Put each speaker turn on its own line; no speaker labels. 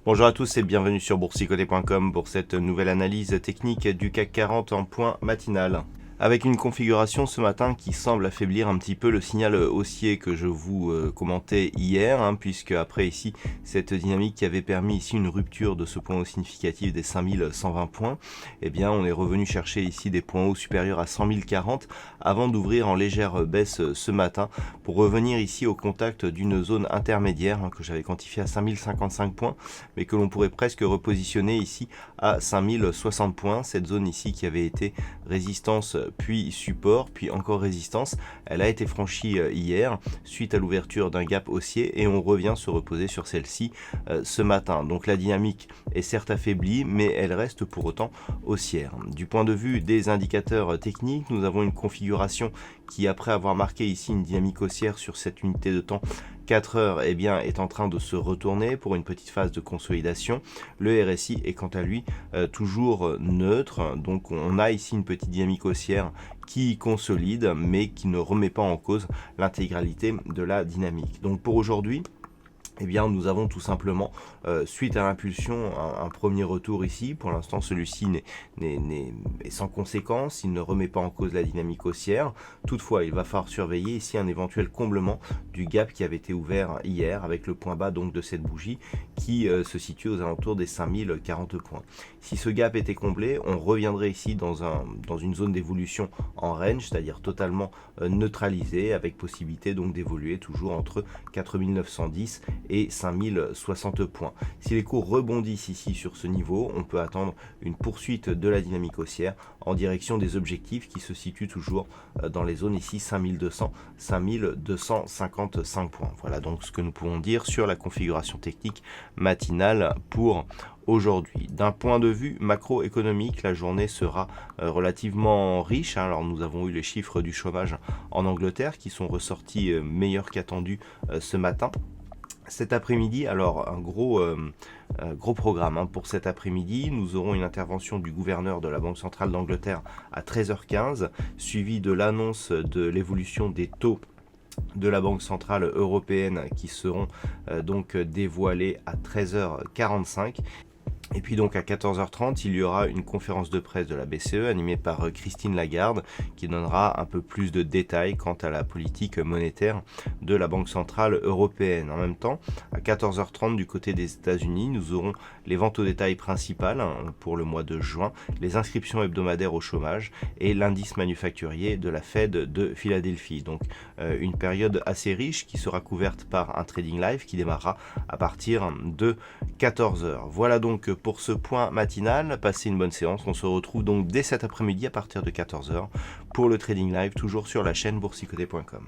Bonjour à tous et bienvenue sur boursicoté.com pour cette nouvelle analyse technique du CAC 40 en point matinal. Avec une configuration ce matin qui semble affaiblir un petit peu le signal haussier que je vous commentais hier, puisque après ici, cette dynamique qui avait permis ici une rupture de ce point haut significatif des 5120 points, eh bien on est revenu chercher ici des points hauts supérieurs à 100 040 avant d'ouvrir en légère baisse ce matin pour revenir ici au contact d'une zone intermédiaire que j'avais quantifiée à 5055 points, mais que l'on pourrait presque repositionner ici à 5060 points, cette zone ici qui avait été résistance puis support, puis encore résistance. Elle a été franchie hier suite à l'ouverture d'un gap haussier et on revient se reposer sur celle-ci ce matin. Donc la dynamique est certes affaiblie, mais elle reste pour autant haussière. Du point de vue des indicateurs techniques, nous avons une configuration qui, après avoir marqué ici une dynamique haussière sur cette unité de temps 4 heures, eh bien, est en train de se retourner pour une petite phase de consolidation. Le RSI est quant à lui toujours neutre, donc on a ici une petite dynamique haussière qui consolide mais qui ne remet pas en cause l'intégralité de la dynamique. Donc pour aujourd'hui, eh bien, nous avons tout simplement, suite à l'impulsion, un premier retour ici. Pour l'instant, celui-ci est sans conséquence, il ne remet pas en cause la dynamique haussière. Toutefois, il va falloir surveiller ici un éventuel comblement du gap qui avait été ouvert hier, avec le point bas donc de cette bougie qui se situe aux alentours des 5040 points. Si ce gap était comblé, on reviendrait ici dans une zone d'évolution en range, c'est-à-dire totalement neutralisée, avec possibilité donc d'évoluer toujours entre 4910 et 5060 points. Si les cours rebondissent ici sur ce niveau, on peut attendre une poursuite de la dynamique haussière en direction des objectifs qui se situent toujours dans les zones ici 5200, 5255 points. Voilà donc ce que nous pouvons dire sur la configuration technique matinale pour aujourd'hui. D'un point de vue macroéconomique, la journée sera relativement riche. Alors nous avons eu les chiffres du chômage en Angleterre qui sont ressortis meilleurs qu'attendus ce matin. Cet après-midi, alors un gros programme pour cet après-midi. Nous aurons une intervention du gouverneur de la Banque centrale d'Angleterre à 13h15, suivie de l'annonce de l'évolution des taux de la Banque centrale européenne qui seront donc dévoilés à 13h45. Et puis donc à 14h30, il y aura une conférence de presse de la BCE animée par Christine Lagarde qui donnera un peu plus de détails quant à la politique monétaire de la Banque centrale européenne. En même temps, à 14h30 du côté des États-Unis, nous aurons les ventes au détail principales pour le mois de juin, les inscriptions hebdomadaires au chômage et l'indice manufacturier de la Fed de Philadelphie. Donc une période assez riche qui sera couverte par un trading live qui démarrera à partir de 14h. Voilà donc pour ce point matinal. Passez une bonne séance. On se retrouve donc dès cet après-midi à partir de 14h pour le trading live, toujours sur la chaîne boursicoté.com.